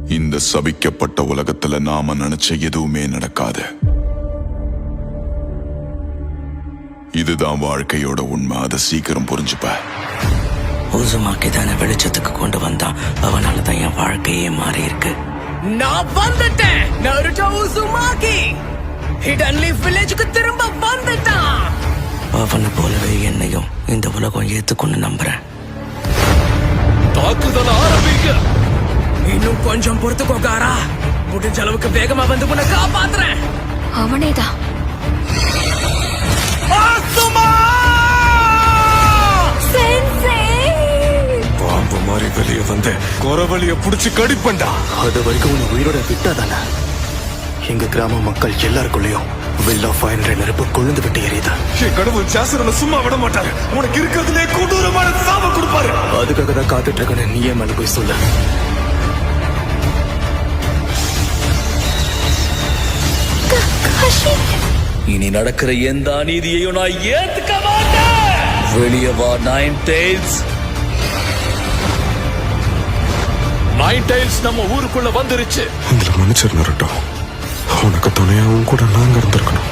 இந்த சபிக்கப்பட்ட உலகத்துல நாம நினைச்ச எதுவுமே நடக்காது. இதுதான் வாழ்க்கையோட உண்மை. அதை சீக்கிரம் புரிஞ்சுப்ப. உசுமாக்கி தானே வெளிச்சத்துக்கு கொண்டு வந்தான். அவனாலதான் என் வாழ்க்கையே மாறி இருக்கு. நான் வந்துட்டேன். நருட்டோ உசுமாக்கி ஹிடன் லீஃப் வில்லேஜுக்கு திரும்ப வந்துட்டான். அவனை போலவே என்னையும் இந்த உலகம் ஏத்துக்கொண்டு நம்புறேன். தாக்குதல் ஆரம்பிக்க. இன்னும் கொஞ்சம் பொறுத்துக்கோக்காரா. முடிஞ்ச அளவுக்கு வேகமா வந்து உன்னை காப்பாத்துறேன். அவனேதான். பாம்பு மாதிரி வெளியே வந்து குறவழிய புடிச்சு கடிப்பண்டா. அது வரைக்கும் உன்னை உயிரோட விட்டாதானே எங்க கிராம மக்கள் எல்லாருக்குள்ளயும் வில் ஆஃப் ஃபயர் என்ற நெருப்பு கொழுந்து விட்டு எரியுது. என் கடவுள் ஜாசரனை சும்மா விட மாட்டாரு. உனக்கு இருக்கிறதுலே கொடூரமான சாவை கொடுப்பாரு. அதுக்காக தான் காத்துட்டு இருக்கேன்னு நீயே மேல போய் சொல்ல. இனி நடக்கிற எந்த அநீதியையும் நான் ஏத்துக்க மாட்டேன். வெளியே வா நைன் டெய்ல்ஸ். நைன் டெய்ல்ஸ் நம்ம ஊருக்குள்ள வந்துருச்சு. இதுல மன்னிச்சிரு நருட்டோ. உனக்கு துணையாவும் கூட நாங்க இருந்திருக்கணும்.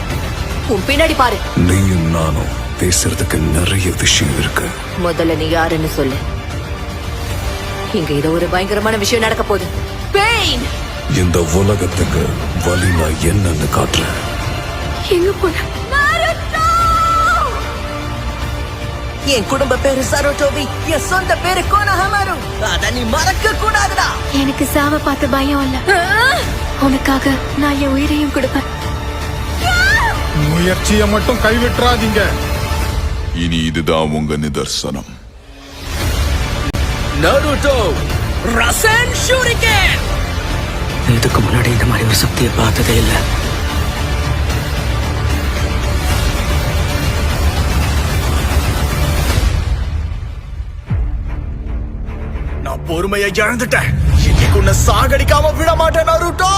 உன் பின்னாடி பாரு. நீயும் நானும் பேசுறதுக்கு நிறைய விஷயம் இருக்கு. முதல்ல நீ யாருன்னு சொல்லு. இங்க ஏதோ ஒரு பயங்கரமான விஷயம் நடக்க போகுது. பெயின். இந்த உலகத்துக்கு வலி நான் என்னன்னு காட்டுறேன். எங்க போன? என் குடும்ப பேரு சரோட்டோபி. என் சொந்த பேரு கோனஹமாரு. அத நீ மறக்க கூடாதுடா. எனக்கு சாவ பார்த்து பயம் இல்ல. உனக்காக நான் என் உயிரையும் கொடுப்பேன். முயற்சியை மட்டும் கைவிட்டுறாதீங்க. இனி இதுதான் உங்க நிதர்சனம். நருட்டோ ரசன் ஷூரிகேன். இதுக்கு முன்னாடி இந்த மாதிரி ஒரு சக்தியை பார்த்ததே இல்லை. நான் பொறுமையை இழந்துட்டேன். இன்னைக்கு உன்னை சாகடிக்காம விட மாட்டேன் நருட்டோ.